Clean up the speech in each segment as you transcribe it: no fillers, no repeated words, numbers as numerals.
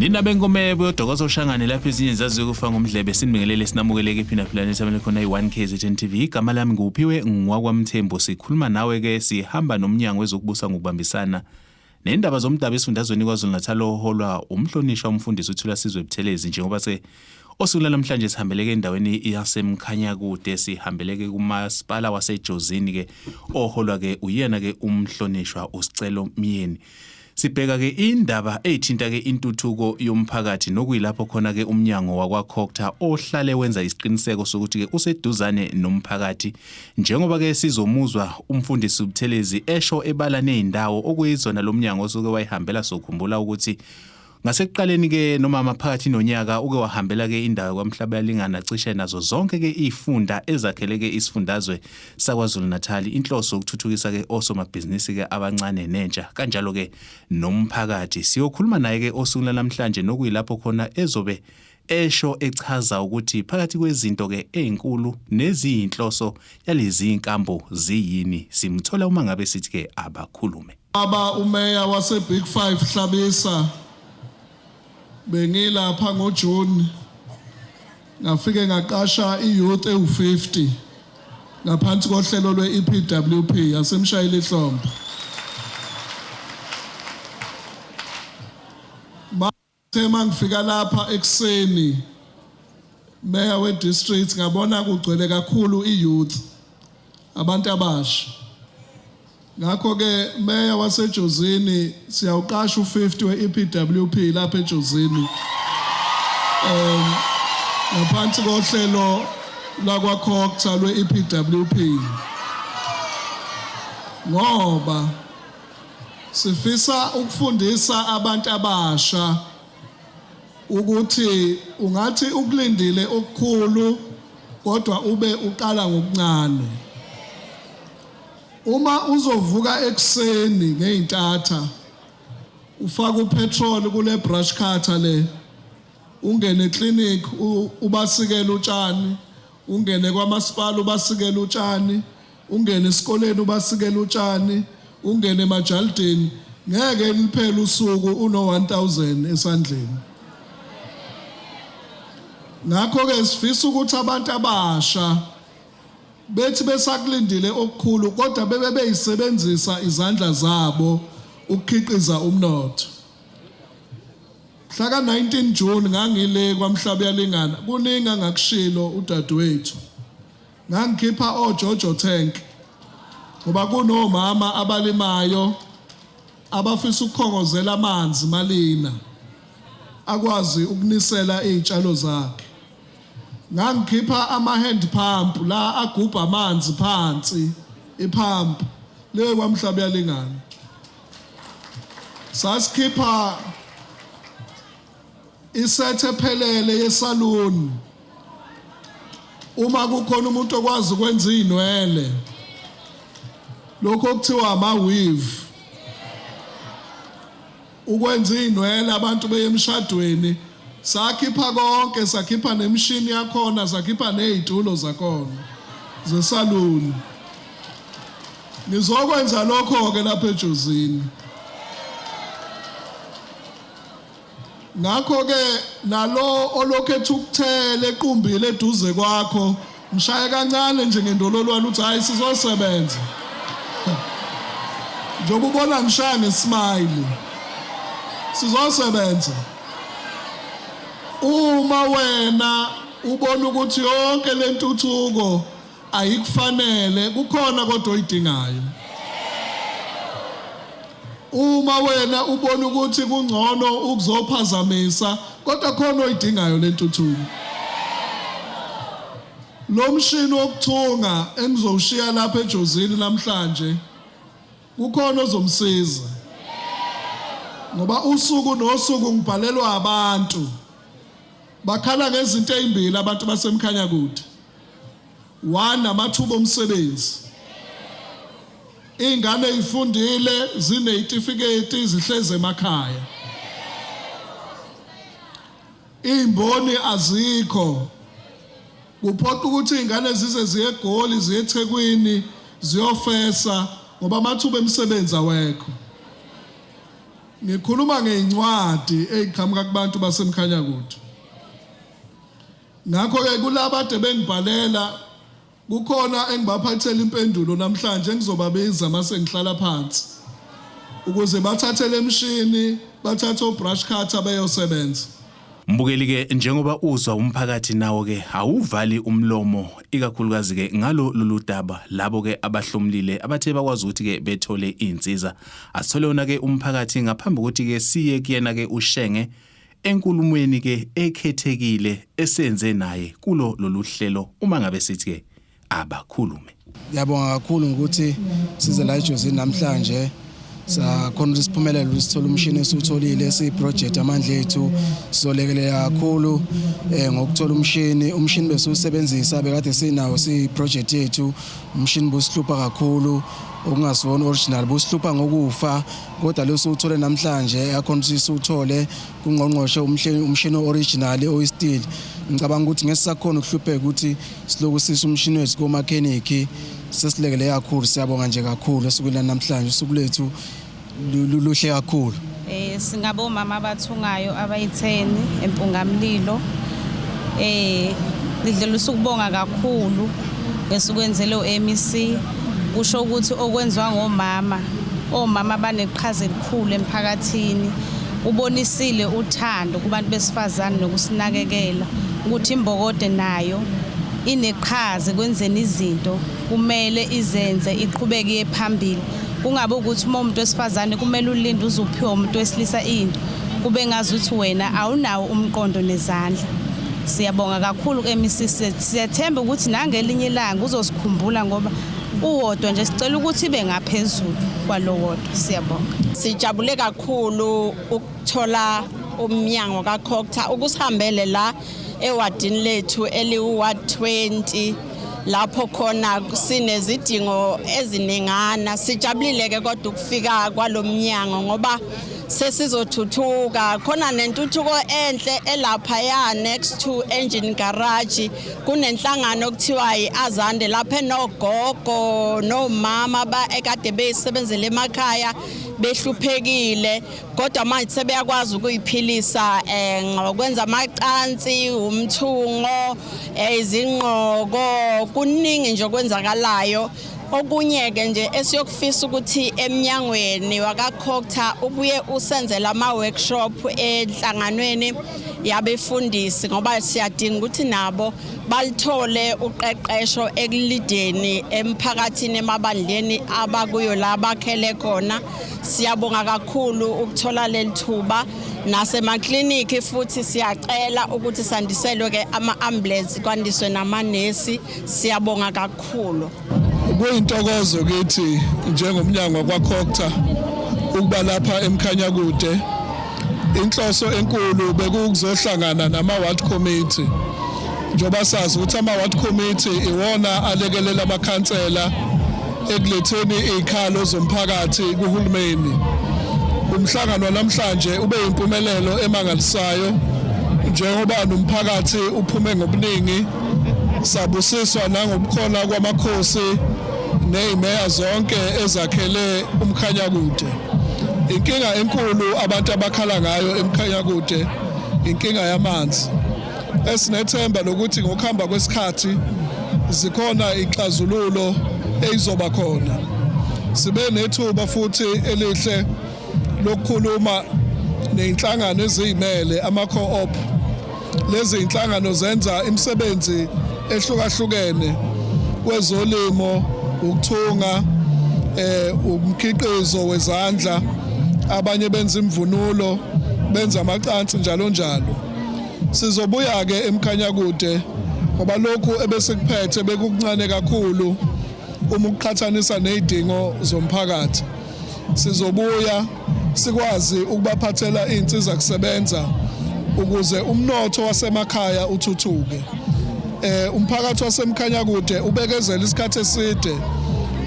Nina bengomebe uDokozo Shangane lapha ezinye zazi ukufa ngomdlebe sinibingelele sinamukeleke iphina planet amele khona i1KZN TV igama lami nguphiwe ngwakwamthembo sikhuluma nawe ke sihamba nomnyango wezokubusa ngokubambisana nendaba zomdaba esifundazweni kwaZulu Natal oholwa umhlonishwa umfundisi uThula Sizwe Buthelezi njengoba osuku namhlanje sihambeleke endaweni yasemkhanya kude sihambeleke kumasipala waseJozini ke oholwa ke uyena ke umhlonishwa uSicelo Myeni. Sibheka ke indaba ethinta ke intuthuko yomphakathi nokuyilapho khona ke umnyango wakwaCocta ohlale wenza isiqiniseko sokuthi ke useduzane nomphakathi njengoba ke sizomuzwa umfundisi Buthelezi esho ebala nezindawo okuyizona lomnyango osuke wayihambela sokhumbula ukuthi ngasekuqaleni ke noma maphakathi nonyaka uke wahambela ke indawo kwaMhlabalingana cishe nazo zonke ke izifunda ezakheleke isifundazwe saKwaZulu Natal inhloso ukuthuthukisa ke osomabhizinisi ke abancane nentsha kanjalo ke nomphakathi siyokhuluma naye ke osuku namhlanje nokuyilapho khona ezobe esho echaza ukuthi phakathi kwezinto ke ezinkulu neziyinhloso yalezi inkambo ziyini simthola uma ngabe sithi ke abakhulume umeya wase Big 5 Hlabisa bengilapha ngoJune ngafike ngaqasha iyouth ewu50 ngaphansi kohlelo lweEPWP yasemshayile ihlombe Mathema ngifika lapha ekseni mayor we district ngabona kugcwele kakhulu iyouth abantu abasha ngakho ke mayor waseJozini siyawuqasha u50 weEPWP lapha eJozini ngaphansi kohlelo lakwaCocta lweEPWP ngoba sifisa ukufundisa abantu abasha ukuthi ungathi ukulindile okukhulu kodwa ube uqala ngokuncane uma uzovuka ekseni ngeintatha ufaka upetrol kule brush cutter le ungene clinic ubasikela utshani ungene kwamasipala ubasikela utshani ungene esikoleni ubasikela utshani ungene emajalideni ngeke liphele usuku uno 1000 esandleni ngakho ke sifisa ukuthi abantu abasha bethi besakulindile okukhulu kodwa bebe beyisebenzisa izandla zabo ukukhiqiza umnotho. Mhla 19 June ngangile kwaMhlabalingana kuningi ngakushilo udadewethu. Ngangikhipha oJojo tank ngoba kunomama abalimayo abafisa ukukhongozela amanzi malina akwazi ukunisela izitshalo zakhe. Ngangikhipha ama-hand pump la agubha amanzi phansi ipump le kwaMhlabalingana sasikhipha isethe ephelele yesaluni uma kukhona umuntu okwazi ukwenza inwele lokho kuthiwa ama-weave ukwenza inwele abantu beyemshadweni sakhipha konke sakhipha nemishini yakhona sakhipha nezitulo zakhona zesaluni ngizokwenza lokho ke lapha eJozini ngakho ke nalo olokhetha ukuthela equmbile eduze kwakho mshaye kancane nje ngendololwane uthi hayi sizosebenza njengoba ubona ngishaya ngesmile sizosebenza uma wena ubona ukuthi yonke lentuthuko ayikufanele kukhona kodwa oyidingayo uma wena ubona ukuthi kungcono ukuzophazamisa kodwa khona oyidingayo lentuthuko lo mshini wokuthunga engizowushiya lapha eJozini namhlanje kukhona ozomsiza ngoba usuku nosuku ngibhalelwa abantu bakhala ngezinto ezimbili abantu basemkhanya kude one amathuba omsebenzi ingane ezifundile zinezitifiketi zihleze emakhaya imboni azikho kuphoqa ukuthi ingane zize ziye eGoli ziye eThekwini ziyofesa ngoba amathuba emisebenzi awekho. Ngikhuluma ngeincwadi eziqhamuka kubantu basemkhanyakude. Ngakho ke kulabo ade bengibhalela kukhona engibaphathela impendulo namhlanje engizobabiza mase ngihlala phansi ukuze bathathe lemshini bathathe ubrush cutter beyosebenza. Mbukeli ke njengoba uzwa umphakathi nawo ke awuvali umlomo ikakhulukazi ke ngalo lolu daba labo ke abahlomlile abathe bakwazi ukuthi ke bethole insiza. Asithole ona ke umphakathi ngaphambi ukuthi ke siye kuyena ke uShenge enkulumweni ke ekhethekile esenze naye kulo lolu hlelo uma ngabe sithi ke abakhulume. Ngiyabonga kakhulu ukuthi size la eJozini namhlanje sakhona isiphumelelo sithola umshini esutholile esiproject amandla ethu sizolekelela kakhulu ngokuthola umshini besusebenzisa bekade sinawo siproject yethu umshini busihlupha kakhulu okungasona original busihlupha ngokufa kodwa leso uthole namhlanje yakhona ukuthi siuthole kungqongqoshe umshini original oyisteel. Ngicabanga ukuthi ngesisakhona ukuhlupheka ukuthi siloku sisa umshini wethu ko mechanic sesilekele kakhulu. Siyabonga nje kakhulu esukela namhlanje usuku lethu luhle kakhulu. Singabo mama abathungayo abayi10 empungamlilo. Lidlela usukubonga kakhulu ngesukwenzele uMEC kusho ukuthi okwenzwa omama baneqhaza elikhulu emphakathini. Ubonisile uthando kubantu besifazane nokusinakekela ukuthi imbokode nayo ineqhaza kwenzeni izinto kumele izenze iqhubeke phambili. Kungabe ukuthi umuntu wesifazane kumele ulinde uzuphiwa umuntu wesilisa into kube ngazi ukuthi wena awunawo umqondo nezandla. Siyabonga kakhulu uMEC, siyathemba ukuthi nangelinye ilanga uzosikhumbula ngoba uwodwa nje sicela ukuthi ibe ngaphezulu kwalo wodwa. Siyabonga. Sijabule kakhulu ukuthola umnyango kaCocta ukusihambele la ewadini lethu eliward 20 lapho khona sinezidingo eziningana. Sijabulile ke kodwa ukufika kwalomnyango ngoba sesizothuthuka khona nentuthuko enhle elapha ya next to engine garage kunenhlangano okuthiwa iAzande lapha enogogo nomama ekade besebenzele emakhaya behluphekile kodwa manje sebeyakwazi ukuyiphilisa ngokwenza amacansi umthungo izingqoko kuningi nje okwenzakalayo. Okunye ke nje esiyokufisa ukuthi eminyangweni wakaCocta ubuye usenzela ama-workshop enhlanganweni yabefundisi ngoba siyadinga ukuthi nabo balithole uqeqesho ekulideni emphakathini emabandleni abakuyo la bakhele khona. Siyabonga kakhulu ukuthola lelithuba nasemakliniki futhi siyacela ukuthi sandiselwe ke ama-ambulance kwandiswe namanesi. Siyabonga kakhulu. Kuyintokozo kithi njengomnyango wakwaCocta ukuba lapha eMkhanyakude. Inhloso enkulu bekuzohlangana nama-ward committee njengoba sazi ukuthi ama-ward committee iwona alekelela amakhansela ekuletheni izikhalo zomphakathi kuhulumeni. Umhlangano namhlanje ube yimpumelelo emangalisayo njengoba nomphakathi uphume ngobuningi. Sabusiswa nangobukhona kwamakhosi nezimeya zonke ezakhele uMkhanyakude. Inkinga enkulu abantu abakhala ngayo eMkhanyakude inkinga yamanzi. Esinethemba lokuthi ngokuhamba kwesikhathi zikhona ixazululo ezizoba khona. Sibe nethuba futhi elihle lokukhuluma nezinhlangano ezimele ama-co-op. Lezi inhlangano zenza imisebenzi ehlukahlukene kwezolimo, ukuthunga, umkhiqizo wezandla, abanye benza imvunulo, benza amacansi njalo njalo. Sizobuya ke eMkhanyakude ngoba lokhu ebesikuphethe bekuncane kakhulu uma uqhathanisa nezidingo zomphakathi. Sizobuya sikwazi ukubaphathela izinsiza kusebenza ukuze umnotho wasemakhaya uthuthuke. Umphakathi waseMkhanyakude ubekezela isikhathi eside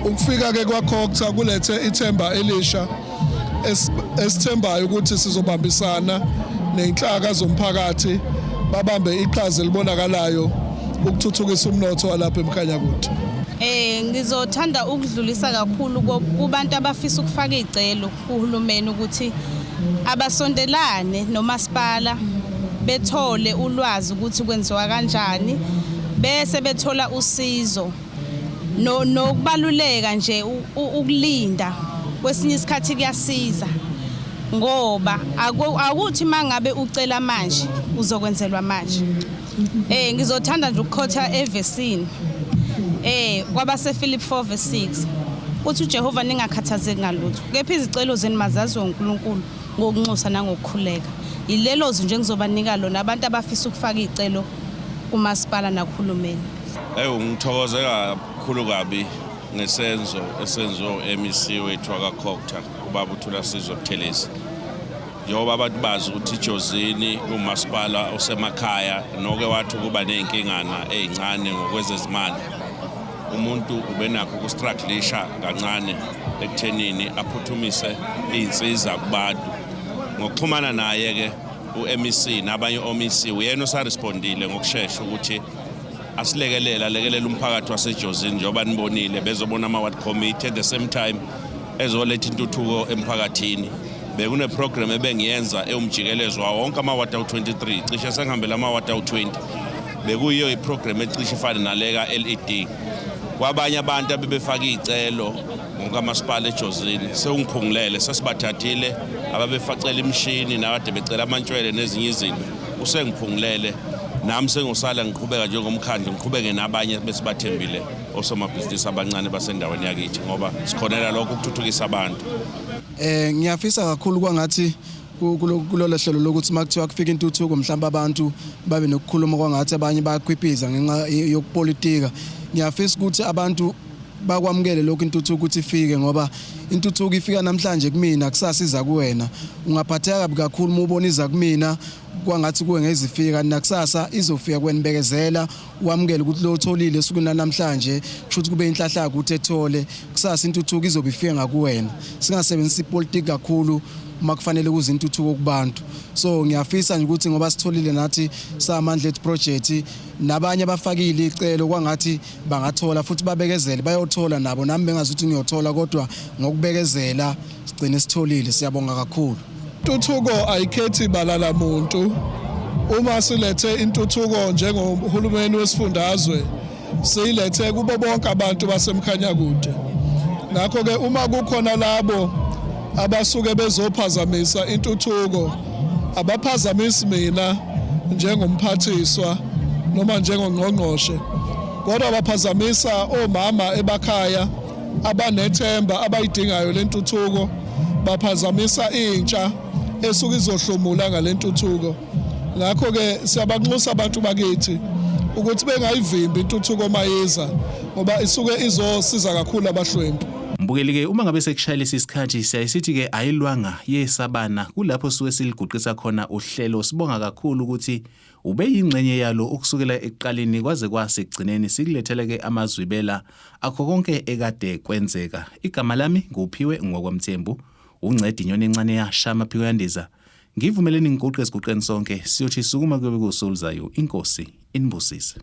ukufika ke kwaCocta kulethe ithemba elisha esithembayo ukuthi sizobambisana nenhlaka zomphakathi babambe iqhaza elibonakalayo ukuthuthukisa umnotho walapha eMkhanyakude. Ngizothanda ukudlulisa kakhulu kubantu abafisa ukufaka izicelo kuhulumeni ukuthi abasondelane nomasipala bethole ulwazi ukuthi kwenziwa kanjani bese bethola usizo nokubaluleka nje ukulinda kwesinye isikhathi kuyasiza ngoba akuthi mangabe ucela manje uzokwenzelwa manje. Ngizothanda nje ukukhotha evesini kwabase Philip 4:6 uthi uJehova ningakhathazeki ngalutho kepha izicelo zenu mazaziwe uNkulunkulu ngokunxusa nangokukhuleka. Ilelo nje ngizobanika lona abantu abafisa ukufaka izicelo kumasipala nakuhulumeni. Ngithokoze kakhulu kabi ngesenzo esenzo MEC wethu akaKhokta ubaba uThulasizwe Buthelezi. Njengoba abantu bazi ukuthi iJozini umasipala osemakhaya noke wathi kuba nezinkingana ezincane ngokwezezimali. Umuntu ubenakho ukustrugglisha kancane ekuthenini aphuthumise izinsiza kubantu. Ngokuxhumana naye ke uMEC nabanye omisi uyena osarespondile ngokusheshsha ukuthi asilekelela umphakathi waseJozini njengoba nibonile bezobona ama-ward committee at the same time ezoletha intuthuko emphakathini. Bekune program ebengiyenza ewumjikelezo wawo wonke ama-ward awu-23 cishe sengihambela ama-ward awu-20 bekuyiyo iprogram ecishe ifana naleka LED. Kwabanye abantu abebefaka izicelo ngokamasipala eJozini sewungiphungulele sesibathathile ababefacela imishini nabade becela amantshwele nezinye izinto usengiphungulele nami sengosala ngiqhubeka njengomkhandlu ngiqhubeke nabanye besibathembile osomabhizinisi abancane basendaweni yakithi ngoba sikhonela lokho ukuthuthukisa abantu. Ngiyafisa kakhulu kwangathi kulolu hlelo lokuthi makuthiwa kufika intuthuko mhlawumbe abantu babe nokukhuluma kwangathi abanye bayakhwiphiza ngenxa yokupolitika. Ngiyafisa ukuthi abantu bakwamukele lokho intuthuko ukuthi ifike ngoba intuthuko ifika namhlanje kumina kusasa iza kuwena. Ungaphatheka kabi kakhulu uma ubona iza kumina kwangathi kuwe ngezifika nakusasa izofika kwenibekezela wamukele ukuthi lo utholile esukwini namhlanje kushuthi kube inhlahla yakho ukuthi ethole kusasa intuthuko izobe ifika ngakuwena. Singasebenzisi ipolitiki kakhulu uma kufanele kuze intuthuko kubantu. So ngiyafisa nje ukuthi ngoba sitholile nathi samandla ethu project nabanye abafakile icelo kwangathi bangathola futhi babekezele bayothola nabo nami bengazuthi ngiyothola kodwa ngokubekezela sigcine sitholile. Siyabonga kakhulu. Intuthuko ayikhethi balala muntu. Uma silethe intuthuko njengohulumeni wesifundazwe silethe kubo bonke abantu baseMkhanyakude. Ngakho ke uma kukhona labo abasuke bezophazamisa intuthuko abaphazamisi mina njengomphathiswa noma njengongqongqoshe kodwa abaphazamisa omama ebakhaya abanethemba abayidingayo lentuthuko baphazamisa intsha esuke izohlomula ngalentuthuko. Ngakho ke siyabanxusa abantu bakithi ukuthi bengayivimbi intuthuko mayiza ngoba isuke izosiza kakhulu abahlwempu. Mbukeli-ke uma ngabe sekushayelisa isikhathi siyayisithi-ke ayilwanga yesabana kulapho suke siliguqisa khona uhlelo. Sibonga kakhulu ukuthi ube yingxenye yalo ukusukela ekuqaleni kwaze kwasekugcineni sikulethele-ke amazwibela akho konke ekade kwenzeka. Igama lami nguphiwe ngokwamthembu uncedi inyoni encane yashama phiko yandiza. Ngivumeleni ngiguqe esiguqeni sonke siyothi sukuma kube kusulizayo. Inkosi inibusise.